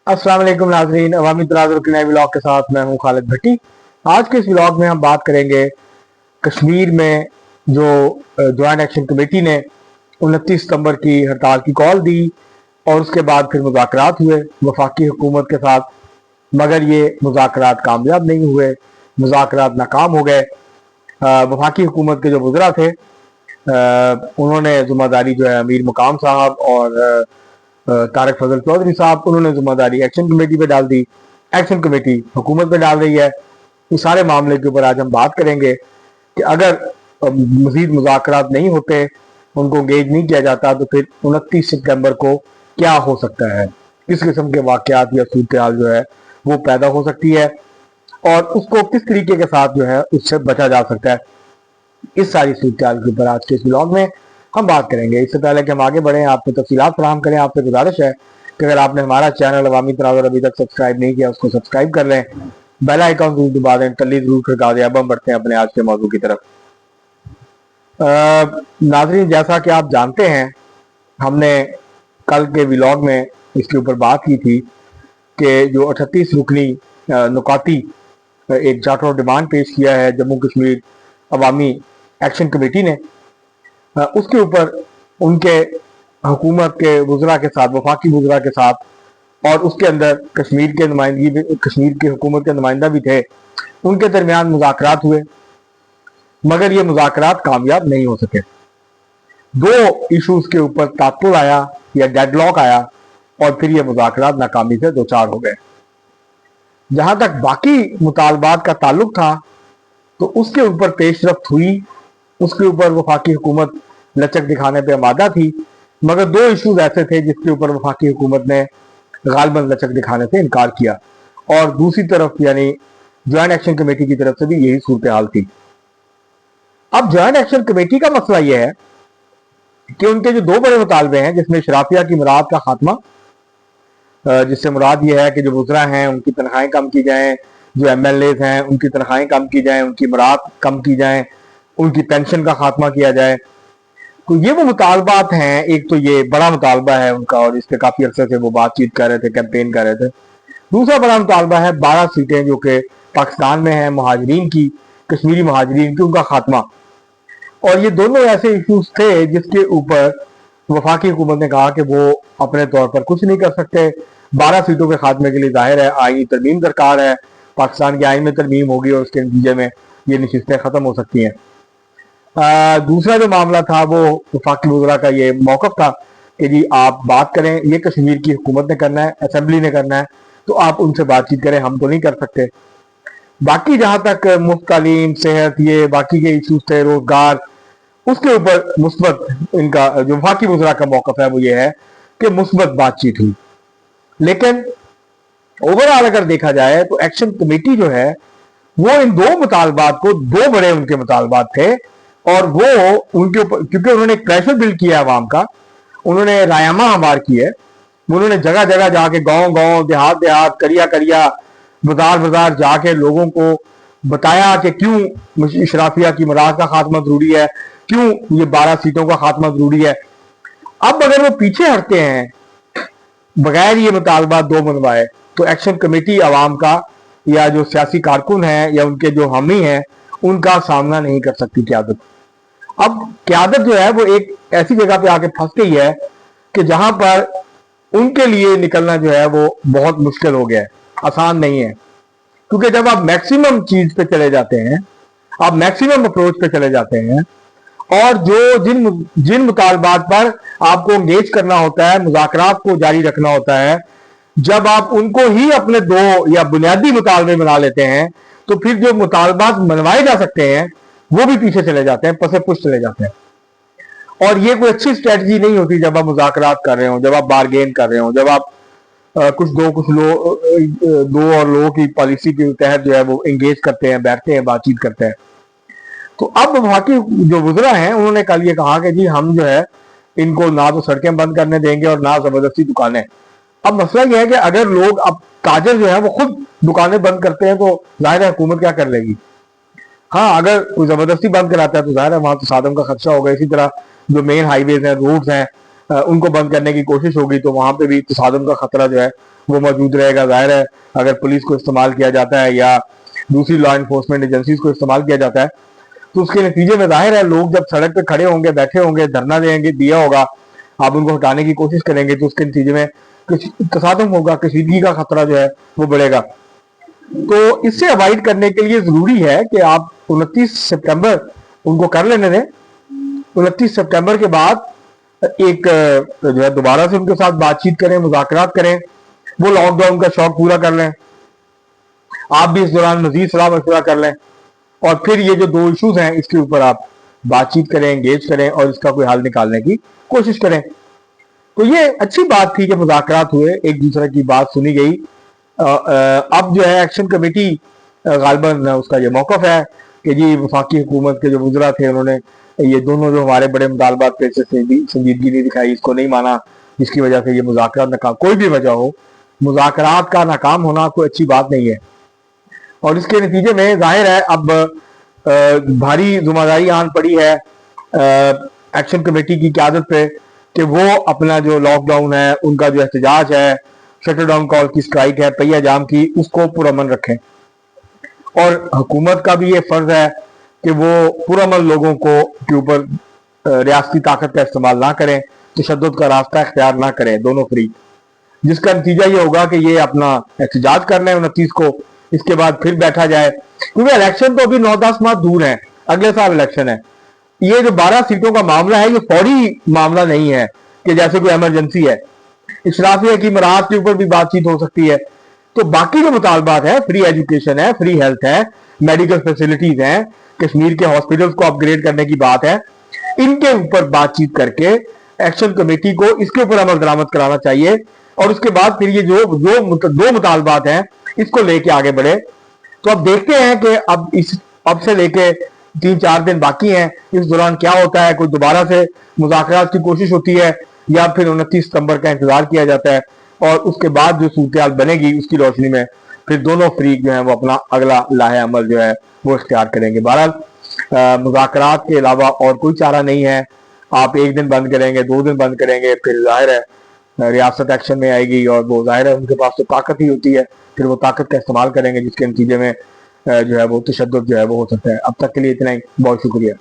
अस्सलाम वालेकुम नाजरीन, अवामी तनाज़ुर के नए व्लॉग के साथ मैं हूं खालिद भट्टी। आज के इस व्लॉग में हम बात करेंगे कश्मीर में जो ज्वाइंट एक्शन कमेटी ने 29 सितंबर की हड़ताल की कॉल दी और उसके बाद फिर मुज़ाकरात हुए वफाकी हुकूमत के साथ, मगर ये मुज़ाकरात कामयाब नहीं हुए, मुज़ाकरात नाकाम हो गए। वफाकी हुकूमत के जो वज़रा थे उन्होंने ज़िम्मेदारी जो है अमीर मुकाम साहब और तारक फजल चौधरी साहब, उन्होंने जिम्मेदारी एक्शन कमेटी पे डाल दी। एक्शन कमेटी हुकूमत पे डाल रही है। इस सारे मामले के ऊपर आज हम बात करेंगे कि अगर मजीद मुज़ाकरात नहीं होते, उनको एंगेज नहीं किया जाता, तो फिर 29 सितंबर को क्या हो सकता है, किस किस्म के वाकयात या सूरत हाल जो है वो पैदा हो सकती है और उसको किस तरीके के साथ जो है उससे बचा जा सकता है। इस सारी सूरत हाल के ऊपर आज के इस ब्लॉग में हम बात करेंगे। इससे पहले कि हम आगे बढ़ें, आपको तफसीलात फराहम करें, आपसे गुजारिश है कि अगर आपने हमारा चैनल अवामी तनाज़ुर अभी तक सब्सक्राइब नहीं किया, उसको सब्सक्राइब कर लें, बेल आइकन जरूर दबा दें, टल्ली जरूर खड़का दें। अब हम बढ़ते हैं अपने आज के मौजू की तरफ। नाज़रीन, जैसा कि आप जानते हैं, हमने कल के व्लॉग में इसके ऊपर बात की थी कि जो 38 रुकनी नुकाती एक चार्टर ऑफ डिमांड पेश किया है जम्मू कश्मीर अवामी एक्शन कमेटी ने, उसके ऊपर उनके हुकूमत के वज़रा के साथ, वफाकी वज़रा के साथ, और उसके अंदर कश्मीर के नुमाइंदगी, कश्मीर की हुकूमत के नुमाइंदा भी थे, उनके दरमियान मुज़ाकरात हुए, मगर ये मुज़ाकरात कामयाब नहीं हो सके। दो इशूज़ के ऊपर तात्तुल आया या डेडलॉक आया और फिर ये मुज़ाकरात नाकामी से दो चार हो गए। जहां तक बाकी मुतालबात का ताल्लुक था तो उसके ऊपर पेशरफ्त हुई, उसके ऊपर वफाकी हुकूमत लचक दिखाने पे आमादा थी, मगर दो इश्यूज ऐसे थे जिसके ऊपर वफाकी हुकूमत ने गालबन लचक दिखाने से इनकार किया और दूसरी तरफ यानी ज्वाइंट एक्शन कमेटी की तरफ से भी यही सूरत हाल थी। अब ज्वाइंट एक्शन कमेटी का मसला यह है कि उनके जो दो बड़े मुतालबे हैं, जिसमें शराफिया की मुराद का खात्मा, जिससे मुराद यह है कि जो वज़रा हैं उनकी तनख्वाहें कम की जाएं, जो MLAs हैं उनकी तनख्वाहें कम की जाएं, उनकी मुराद कम की जाएं, उनकी पेंशन का खात्मा किया जाए। तो ये वो मुतालबात हैं। एक तो ये बड़ा मुतालबा है उनका और इस पर काफी अरसे से वो बातचीत कर रहे थे, कैंपेन कर रहे थे। दूसरा बड़ा मुतालबा है 12 सीटें जो कि पाकिस्तान में है महाजरीन की, कश्मीरी महाजरीन की, उनका खात्मा। और ये दोनों ऐसे इश्यूज थे जिसके ऊपर वफाकी हुकूमत ने कहा कि वो अपने तौर पर कुछ नहीं कर सकते। 12 सीटों के खात्मे के लिए जाहिर है आईनी तरमीम दरकार है, पाकिस्तान के आइन में तरमीम होगी और उसके नतीजे में ये नशिस्तें खत्म हो सकती हैं। दूसरा जो मामला था वो वफाकी वज़रा का ये मौक़िफ़ था कि जी आप बात करें, ये कश्मीर की हुकूमत ने करना है, असेंबली ने करना है, तो आप उनसे बातचीत करें, हम तो नहीं कर सकते। बाकी जहां तक मुफ्त तालीम, सेहत, ये बाकी के इशूज थे, रोजगार, उसके ऊपर मुस्बत इनका जो वफाकी वज़रा का मौक़िफ़ है वो ये है कि मुस्बत बातचीत हुई। लेकिन ओवरऑल अगर देखा जाए तो एक्शन कमेटी जो है वो इन दो मुतालबात को, दो बड़े उनके मुतालबात थे और वो उनके ऊपर, क्योंकि उन्होंने एक प्रेशर बिल्ड किया अवाम का, उन्होंने रायमा हमार की है, उन्होंने जगह जगह जाके, गांव गांव, देहात देहात, करिया करिया, बाजार बाजार जाके लोगों को बताया कि क्यों इशराफिया की मुराद का खात्मा जरूरी है, क्यों ये 12 सीटों का खात्मा जरूरी है। अब अगर वो पीछे हटते हैं बगैर ये मुतालबा दो मनवाए, तो एक्शन कमेटी अवाम का या जो सियासी कारकुन है या उनके जो हामी हैं उनका सामना नहीं कर सकती क्यादत। अब क्यादत जो है वो एक ऐसी जगह पे आके फंस गई है कि जहां पर उनके लिए निकलना जो है वो बहुत मुश्किल हो गया है, आसान नहीं है। क्योंकि जब आप मैक्सिमम चीज पे चले जाते हैं, आप मैक्सिमम अप्रोच पे चले जाते हैं और जो जिन मुतालबात पर आपको एंगेज करना होता है, मुज़ाकरात को जारी रखना होता है, जब आप उनको ही अपने दो या बुनियादी मुतालबे बना लेते हैं, तो फिर जो मुतालबात मनवाए जा सकते हैं वो भी पीछे चले जाते हैं, पसे पुश चले जाते हैं। और ये कोई अच्छी स्ट्रेटजी नहीं होती जब आप मुज़ाकरात कर रहे हो, जब आप बारगेन कर रहे हो, जब आप कुछ दो और लोगों की पॉलिसी के तहत जो है वो एंगेज करते हैं, बैठते हैं, बातचीत करते हैं। तो अब बाकी जो वज़रा हैं उन्होंने कल ये कहा कि जी हम जो है इनको ना तो सड़कें बंद करने देंगे और ना जबरदस्ती दुकानें। अब मसला यह है कि अगर लोग, अब ताजर जो है वो खुद दुकानें बंद करते हैं तो जाहिर है हुकूमत क्या कर लेगी। हाँ, अगर कोई जबरदस्ती बंद कराता है तो जाहिर है वहां तो साधन का खर्चा होगा। इसी तरह जो मेन हाईवेज हैं, रोड्स हैं, ان کو بند کرنے کی کوشش ہوگی تو وہاں پہ بھی تصادم کا خطرہ جو ہے وہ موجود رہے گا. ظاہر ہے اگر پولیس کو استعمال کیا جاتا ہے یا دوسری لا انفورسمنٹ ایجنسیز کو استعمال کیا جاتا ہے تو اس کے نتیجے میں ظاہر ہے لوگ جب سڑک پہ کھڑے ہوں گے, بیٹھے ہوں گے, دھرنا دیں گے, دیا ہوگا, آپ ان کو ہٹانے کی کوشش کریں گے تو اس کے نتیجے میں تصادم ہوگا, کشیدگی کا خطرہ جو ہے وہ بڑھے گا. تو اس سے اوائڈ کرنے کے لیے ضروری ہے کہ آپ 29 سپٹمبر ان کو کر لینے دیں. 29 سپٹمبر کے بعد ایک جو ہے دوبارہ سے ان کے ساتھ بات چیت کریں, مذاکرات کریں, وہ لاک ڈاؤن کا شوق پورا کر لیں, آپ بھی اس دوران مزید صلاح مشورہ کر لیں, اور پھر یہ جو 2 ایشوز ہیں اس کے اوپر آپ بات چیت کریں, انگیج کریں اور اس کا کوئی حل نکالنے کی کوشش کریں. تو یہ اچھی بات تھی کہ مذاکرات ہوئے, ایک دوسرے کی بات سنی گئی. اب جو ہے ایکشن کمیٹی غالباً اس کا یہ موقف ہے کہ جی وفاقی حکومت کے جو وزراء تھے انہوں نے یہ دونوں جو ہمارے بڑے مطالبات پہ سنجیدگی نہیں دکھائی, اس کو نہیں مانا, جس کی وجہ سے یہ مذاکرات ناکام, کوئی بھی وجہ ہو مذاکرات کا ناکام ہونا کوئی اچھی بات نہیں ہے. اور اس کے نتیجے میں ظاہر ہے اب بھاری ذمہ داری آن پڑی ہے ایکشن کمیٹی کی قیادت پہ کہ وہ اپنا جو لاک ڈاؤن ہے, ان کا جو احتجاج ہے, شٹر ڈاؤن کال کی, سٹرائک ہے, پہیہ جام کی, اس کو پرامن رکھیں. اور حکومت کا بھی یہ فرض ہے کہ وہ پرامن لوگوں کے اوپر ریاستی طاقت کا استعمال نہ کریں, تشدد کا راستہ اختیار نہ کریں دونوں فریق, جس کا نتیجہ یہ ہوگا کہ یہ اپنا احتجاج کر لیں 29 کو, اس کے بعد پھر بیٹھا جائے, کیونکہ الیکشن تو ابھی 9-10 ماہ دور ہیں, اگلے سال الیکشن ہے. یہ جو 12 سیٹوں کا معاملہ ہے یہ فوری معاملہ نہیں ہے کہ جیسے کوئی ایمرجنسی ہے, اشرافیہ کی مراحت کے اوپر بھی بات چیت ہو سکتی ہے. تو باقی جو مطالبات ہیں, فری ایجوکیشن ہے, فری ہیلتھ ہے, میڈیکل فیسلٹیز ہیں, کشمیر کے ہاسپٹلز کو اپ گریڈ کرنے کی بات ہے, ان کے اوپر بات چیت کر کے ایکشن کمیٹی کو اس کے اوپر عمل درآمد کرانا چاہیے. اور اس کے بعد پھر یہ جو 2 مطالبات ہیں اس کو لے کے آگے بڑھے. تو اب دیکھتے ہیں کہ اب سے لے کے 3-4 دن باقی ہیں, اس دوران کیا ہوتا ہے, کوئی دوبارہ سے مذاکرات کی کوشش ہوتی ہے یا پھر 29 ستمبر کا انتظار کیا جاتا ہے, اور اس کے بعد جو صورتحال بنے گی اس کی روشنی میں پھر دونوں فریق جو ہیں وہ اپنا اگلا لاہ عمل جو ہے وہ اختیار کریں گے. بہرحال مذاکرات کے علاوہ اور کوئی چارہ نہیں ہے. آپ 1 دن بند کریں گے, 2 دن بند کریں گے, پھر ظاہر ہے ریاست ایکشن میں آئے گی, اور وہ ظاہر ہے ان کے پاس تو طاقت ہی ہوتی ہے, پھر وہ طاقت کا استعمال کریں گے, جس کے نتیجے میں جو ہے وہ تشدد جو ہے وہ ہو سکتا ہے. اب تک کے لیے اتنا ہی, بہت شکریہ.